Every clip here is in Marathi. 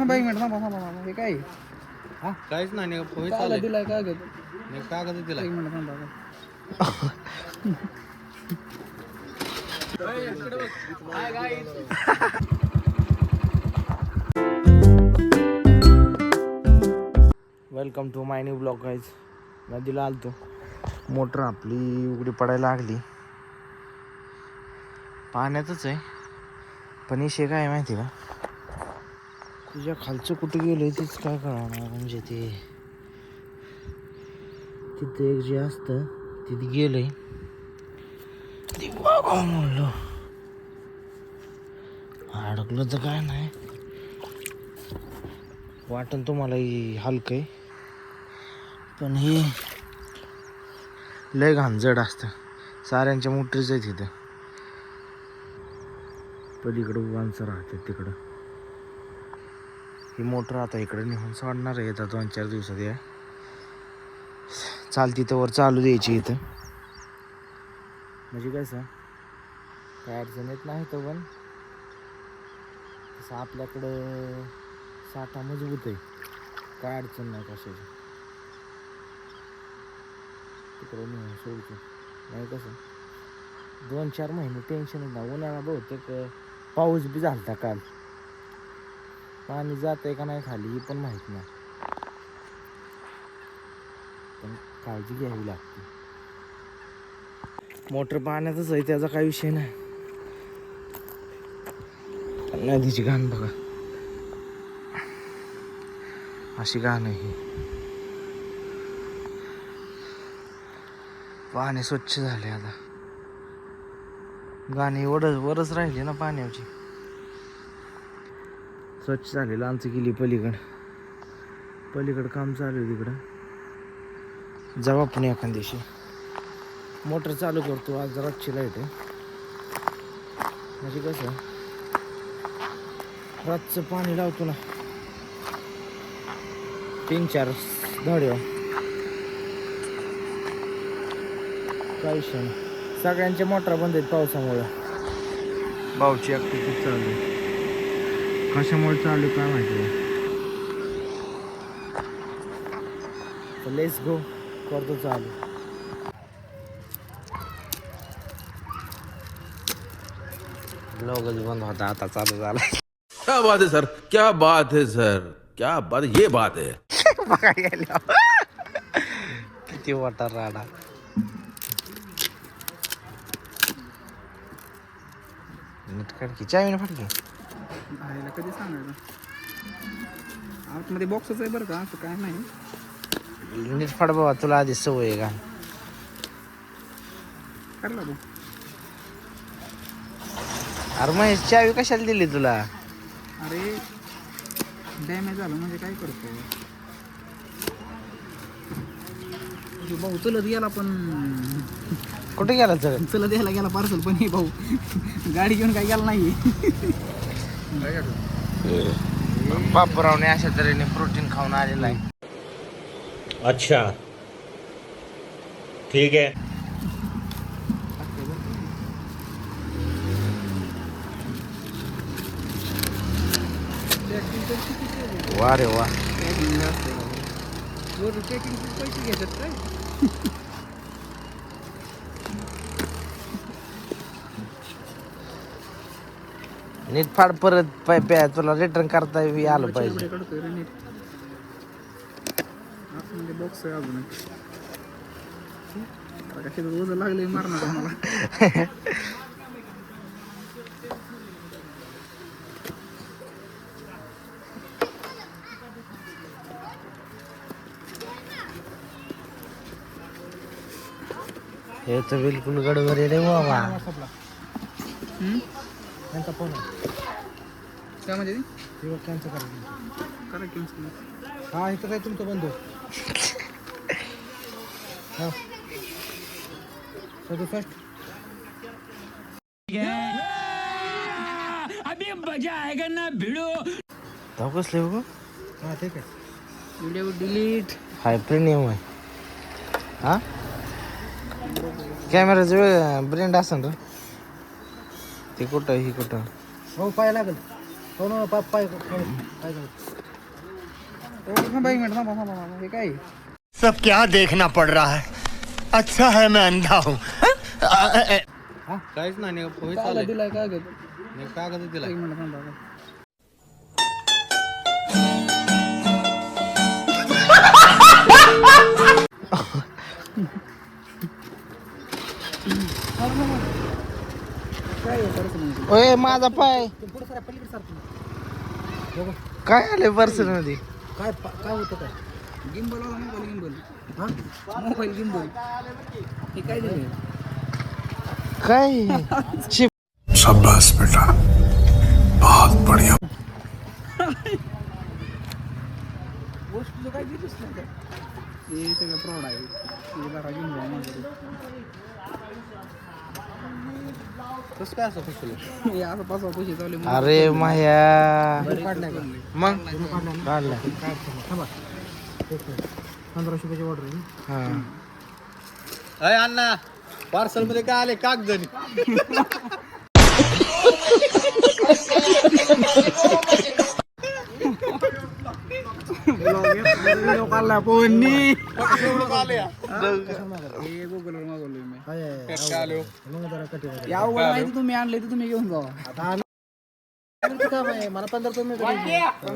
थांबा 1 मिनिट थांबा हे काय हा काहीच नाही पोहे कागद चालू दिलाय कागद कागद दिला 1 मिनिट थांबा welcome to my new blog guys. नदीला आलतो, मोटर आपली उघडी पडायला लागली, पाण्यातच आहे. पण इशे काय माहिती का, तुझ्या खालचं कुठे गेलं तेच काय कळणार. म्हणजे ते तिथे एक जे असतं तिथे गेलंय ते बाबा म्हणलं अडकलं तर काय नाही, वाटण तुम्हाला हलकं आहे पण हे लय घाणजड असतं. साऱ्यांच्या मोटरीच आहे तिथं, पलीकडं माणसं राहतात तिकडं. ही मोटर आता इकडं नेऊन सोडणार आहे, येतात 2-4 दिवसात. या चालती तर वर चालू द्यायची इथं, म्हणजे कसं काय अडचण येत नाही. तर पण तसं आपल्याकडं साठा मजबूत आहे, काय अडचण नाही कशाची. तिकडं नेऊन सोडतो, नाही कसं 2-4 महिने टेन्शन येत नाही. उन्हाळा बहुतेक पाऊस बी झालता काल, पाणी जात आहे का नाही खाली ही पण माहीत नाही, पण काळजी घ्यावी लागते. मोटर पाण्यातच आहे, त्याचा काही विषय नाही. नदीची घाण बघा, अशी घाण आहे. पाणी स्वच्छ झाले आता, गाणी वरच राहिली ना पाण्याची. स्वच्छ झाले. लांच गेली पलीकडं काम चालू आहे तिकडं. जाऊ आपण एखाद दिवशी. मोटर चालू करतो आज, रातची लाईट आहे. म्हणजे कसं रातचं पाणी लावतो ना 3-4 धाड्या, काय विषय नाही. सगळ्यांच्या मोटरा बंद आहेत पावसामुळे. भाऊची ॲक्टिव्हिटी चालू आहे, कशामुळे चालू काय माहिती. लेट्स गो, करतो चालू. ब्लॉगच बंद होता, आता चालू झाला. क्या बात है सर, क्या बात है सर, क्या बात, ये बात है. बघा गेल्या किती मोठा राडा. नीट काढकी, चावीने फाटकी. भाईला कधी सांगायचं, आतमध्ये बॉक्सच आहे बरं का, असं काय नाही. नीट फाड बाबा, तुला आधी सवय आहे का. करला तू. अरे मग चावी कशाला दिली तुला. अरे डॅमेज झालं म्हणजे काय करतो भाऊ. चलत गेला पण कुठे गेला तर. चलत यायला गेला पार्सल, पण हे भाऊ गाडी घेऊन काय गेला नाही. बापरावने अशा तऱ्हेने प्रोटीन खाऊन आलेला आहे. अच्छा ठीक है. वा रे वा. चेकिंगचे पैसे घेतात काय. नीट फाड परत प्या, तुला रिटर्न करता आलं पाहिजे. काढतोय रे नीट. आतमध्ये बॉक्स आहे अजून. कशाचं ओझं लागलंय मारणार मला. हे तर बिलकुल गडबड रे बाबा. त्यांचा फोन काय म्हणजे कॅन्सल करा. करा कॅन्सल. हा इथं काय तुमचं बंधू. हा 67 अभी मजा आएगा ना भिड़ो. धाव कसले हो. हा ठीक आहे. Video delete. हाय प्रीमियम आहे. हा कॅमेराचं वेळ ब्रँड असेल रे. ते कुठं ही कुठं. हो पाय लागेल. हो ना पाय पाय थांबा एक मिनिट थांबा हे काय सब क्या देखना पड़ रहा है अच्छा है मैं अंधा हूँ काहीच नाही पोहे कागद चालले दिलाय कागद कागद दिलाय एक मिनिट थांबा काय आहे पर्स ओय माझा पाय काय आले पर्सन मध्ये काय होतं काय गिंबल वाला मोबाईल गिंबल हा मोबाईल गिंबल हे काय दिले काय शिप शाबाश बेटा बहुत बढ़िया गोष्ट काय दिलीच नाही काय हे सगळं फ्रॉड आहे हे जरा घेऊन जाऊ माझ्याकडे कसं काय असं फसलं हे असं पाच पैसे चालले अरे माया मग काढला 1500 रुपयाची ऑर्डर आहे हा अय अण्णा पार्सल मध्ये काय आले कागद लोकांना फोननी आले हे गुगलवर मागवलोय मी काय आलो या वर माहिती तुम्ही आणले तर तुम्ही घेऊन जावा मला 15 तुम्ही 15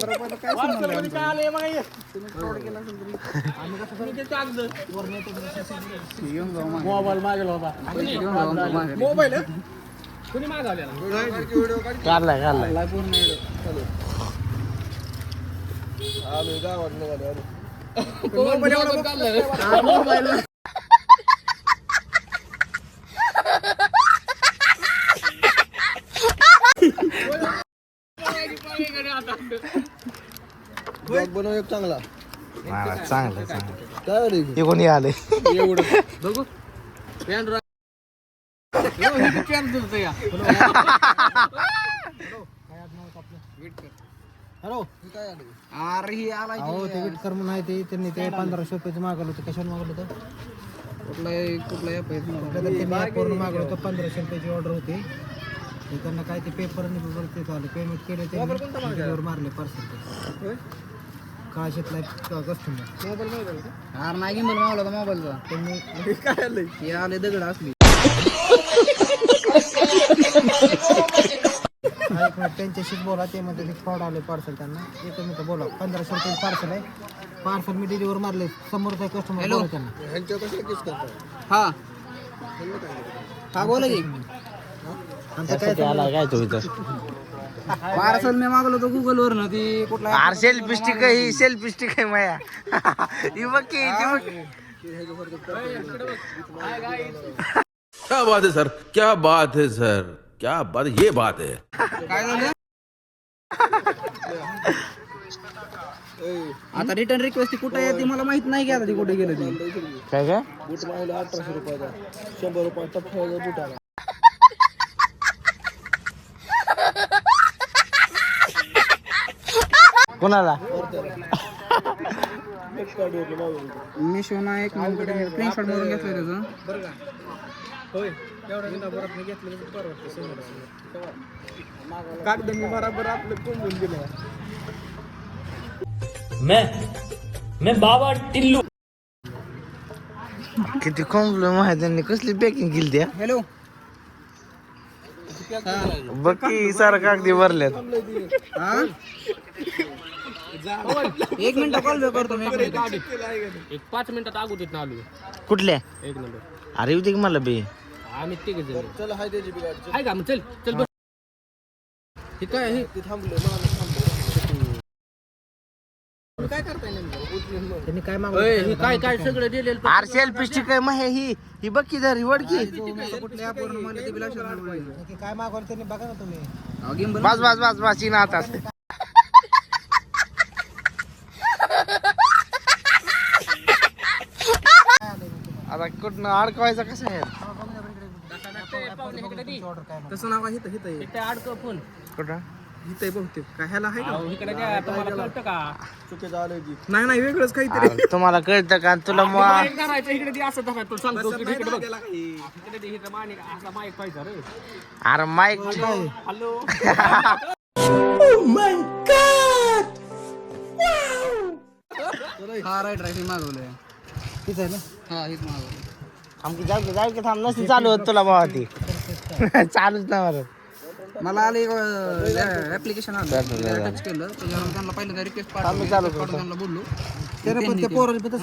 रुपयाला काय संबंध आहे आमचा? तुम्ही fraud केला असेल तरी घेऊन जाऊ मागे. मोबाईल मागेल होता पैसे घेऊन जाऊ आमच्या माघारी. काढलाय आलाय पूर्ण चालू. ब्लॉग बनव एक चांगला चांगलं काय रे हे कोणी आले एवढं बघू पॅन पॅन तुझं या हॅलो काय आलं अरे ही आलाय अहो ते विटकर म्हणून आहे ते त्यांनी ते 1500 रुपयाचं मागवलं होतं कशाला मागवलं होतं कुठला ॲप आहे तुम्हाला? ते ॲपवरून मागवलं होतं 1500 रुपयाची ऑर्डर होती ते त्यांना काय ते पेपर आणि पेपर ते चालू पेमेंट केले ते डिलिव्हर मारले पार्सल काशातला कस्टमर अरे नाही गिंबल मागवला होता मोबाईलचा त्यांनी काय आलं हे आले दगड असली एक मिनिट त्यांच्याशीच बोला ते मध्ये फ्रॉड आले पार्सल त्यांना एक मिनिट बोला 1500 रुपये पार्सल आहे पार्सल मी डिलिव्हर मारले समोरचा कस्टमर बोला त्यांना ह्यांच्या कसं किस करतात हा हा बोला की काय तो पार्सल मी मागवलं होतं गुगल वर ती कुठला आर सेल्फी स्टिक ही सेल्फी स्टिक आहे माया ही बघ की ती बघ क्या बात है सर क्या बात है सर क्या बात ये बात है काय झालं आता रिटर्न रिक्वेस्ट कुठे आहे ती मला माहित नाही की आता ती कुठे गेलं ती काय काय बूट मागवलं 1800 रुपयाचा 100 रुपये टप्प्याचा बूट आला कोणाला मिशो ना एक मिनिट स्क्रीनशॉट मारून घेतलं त्याचं बरं का होय एवढं मी बरोबर मी घेतलं परवडते समोर कागद मी बरोबर आपलं कोंबून दिलं मैं बाबा टिल्लू किती कॉम्प्लेम आहे त्यांनी कसली पॅकिंग केली त्या हॅलो बघ की सारं कागदी भरल्यात हा एक मिनिट कॉल बॅक करतो मी एक 5 मिनिटात अगोदर आलो कुठल्या एक नंबर अरे येऊ दे की मला बे आम्ही तिघ जण चल हाय त्याची बिगाड आहे का मग चल चल बस हे काय हे ते थांबले मला थांबले काय करताय नेमकं त्यांनी काय हे काय काय सगळं दिलेलं आर सेल्फी स्टिक आहे मग ही बघ की धर वड की कुठल्या ॲपवर मला ते बिलाशा नाही काय मागवलं त्यांनी बघा ना तुम्ही गिंबल बस बस बस बस चिना आता आता कुठनं अडकवायचा कसं आहे तसं नाव आहे इथं ते अडकव फोन कुठं इथं बहुतेक काय ह्याला आहे का इकडे द्या तुम्हाला कळतं का चुकीचं आलंय ती नाही नाही वेगळंच काहीतरी अरे, तुम्हाला कळतं का तुला माईक धरायचं इकडे दे असं धरायचं तुला सांगतो की इकडे बघ इकडे दे इथं माईक असा माईक पाहिजे रे अरे माईक हॅलो हा राईट राईट हे मागवलंय. किती आहे ना हा हेच मागवलं. आमची जाऊ की थांब नसती चालू होत तुला भावा ती चालूच नाही मारत. मला आले ऍप्लिकेशन आलं टच केलं त्याच्यावर त्यांना पहिल्यांदा रिक्वेस्ट पाठवून त्यांना बोललो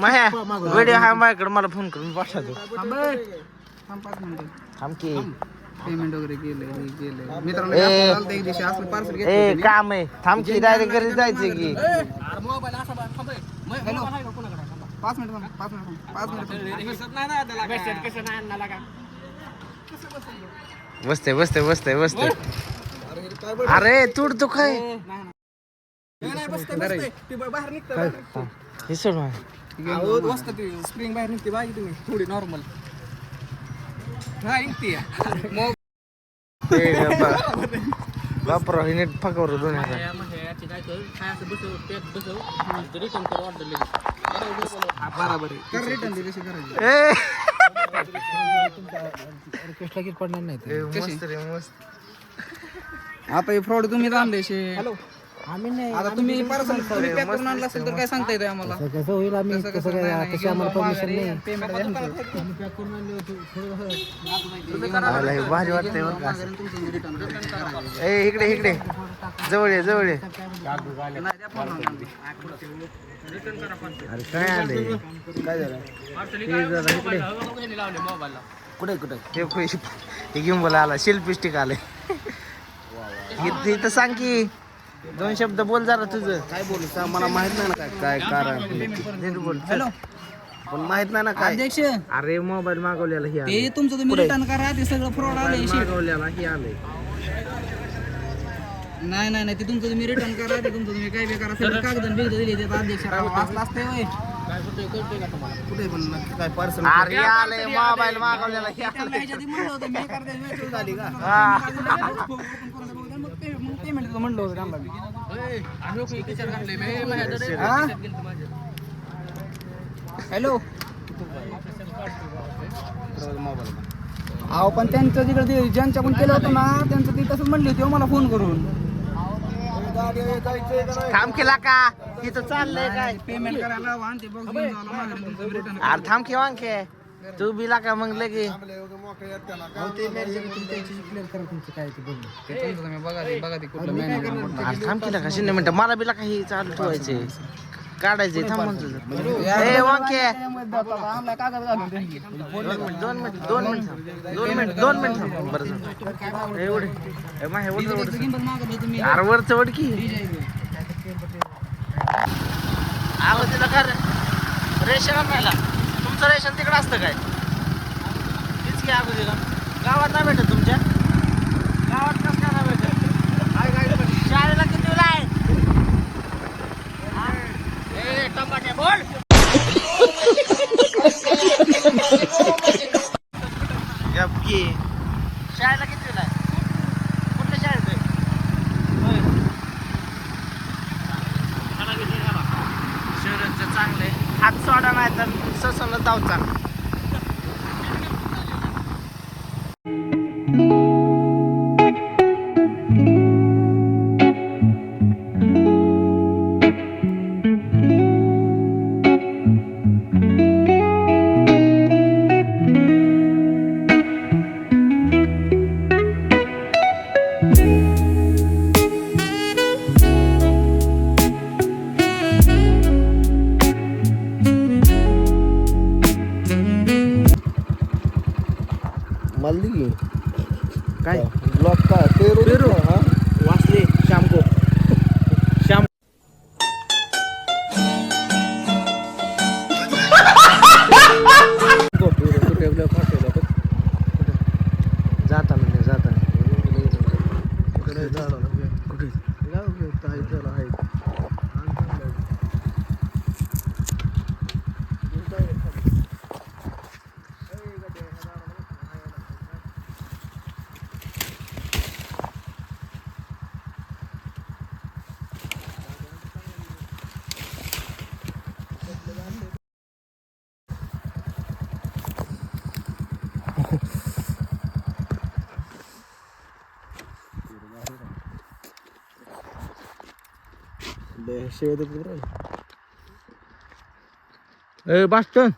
माया व्हिडिओ हा माझ्याकडे मला फोन करून पाठवतो. थांब 5 मिनिटं थांब की पेमेंट वगैरे केलंय हे केलंय मित्रांनो एक दिवशी असलं पार्सल ए काम आहे थांब की डायरेक्ट घरी जायचं की मोबाईल असा थांब हॅलो 5 मिनिटं 5 मिनिटं नाही ना त्याला मेसेज कसं नाही आणला का बसते अरे तूड तो काय नाही बसते ती बाहेर निघते हे सोड मा वाजता ती स्प्रिंग बाहेर निघते बाई तुम्ही थोडी नॉर्मल हा निघते बापर हे नेट फकवर 2000 याची काय कर काय असं बसव पॅक बसव रिटर्न कर ऑर्डर लगेच बरोबर आहे कर रिटर्न दे कशी करायची रिक्वेस्ट लगेच पडणार नाही मस्त रे मस्त. आता हे फ्रॉड तुम्ही आणले हॅलो आम्ही नाही आता तुम्ही पार्सल पॅक करून आणलं असेल तर काय सांगता येतं आम्हाला कसं होईल आम्ही कसं काय तशी आम्हाला परमिशन नाही मला भारी वाटतंय बरं का असं. ए इकडे जवळ ये अरे काय आले काय झालं कुठे हे घेऊन बोला आला सेल्फी स्टिक आले इथं सांग की 2 शब्द बोल जरा तुझं काय बोलू सांग मला माहित नाही ना काय कारण हॅलो पण माहित नाही ना काय अध्यक्ष अरे मोबाईल मागवलेला हे ते तुमचं तुम्ही रिटर्न करा ते सगळं फ्रॉड आलंय मागवलेला हे आलंय नाही ते तुमचं तुम्ही रिटर्न करा ते तुमचं तुम्ही काय बी करा सगळं कागद बिगद दिले ते अध्यक्षाला वाचला असतंय होय काय कुठे कळतंय का तुम्हाला कुठे पण काय पार्सल अरे आलंय मोबाईल मागवलेला हे आलंय. म्हणलं होतं मी करते झाली का हा. मग पेमेंट म्हणलं होतं त्यांना मी. हॅलो अहो पण त्यांचं तिकडे ज्यांच्या पण केलं होतं ना त्यांचं ते तसंच म्हणले होते मला फोन करून थांब केला का इथं चाललंय काय पेमेंट करायला वाहन ते बघ रिटर्न अरे थांब की वांके तू बिला का मग लगे बघा ते कुठलं मॅनेजर अरे थांब केला का 0 मिनिटं मला बिला काही चालू ठेवायचे काढायचे थांब म्हणतो ए वांके 2 मिनिट थांब बरं एवढे अरे वरचं वड की आलो तिला का रेशन आणायला तुमचं रेशन तिकडं असतं काय तीच की अगोदर गावात नाही भेटत तुमच्या गावात कसं काय नाही भेटत शाळेला किती वेळा आहे टमाटे बोल शाळेला किती वेळा आहे कुठल्या शाळेत आहे शहराचं चांगले हात सोडा नाही तर ससनं जाऊचा मल्ली काय ब्लॉक का पेरू हा वाचले शामको शाम जाताना कुठे बास्टन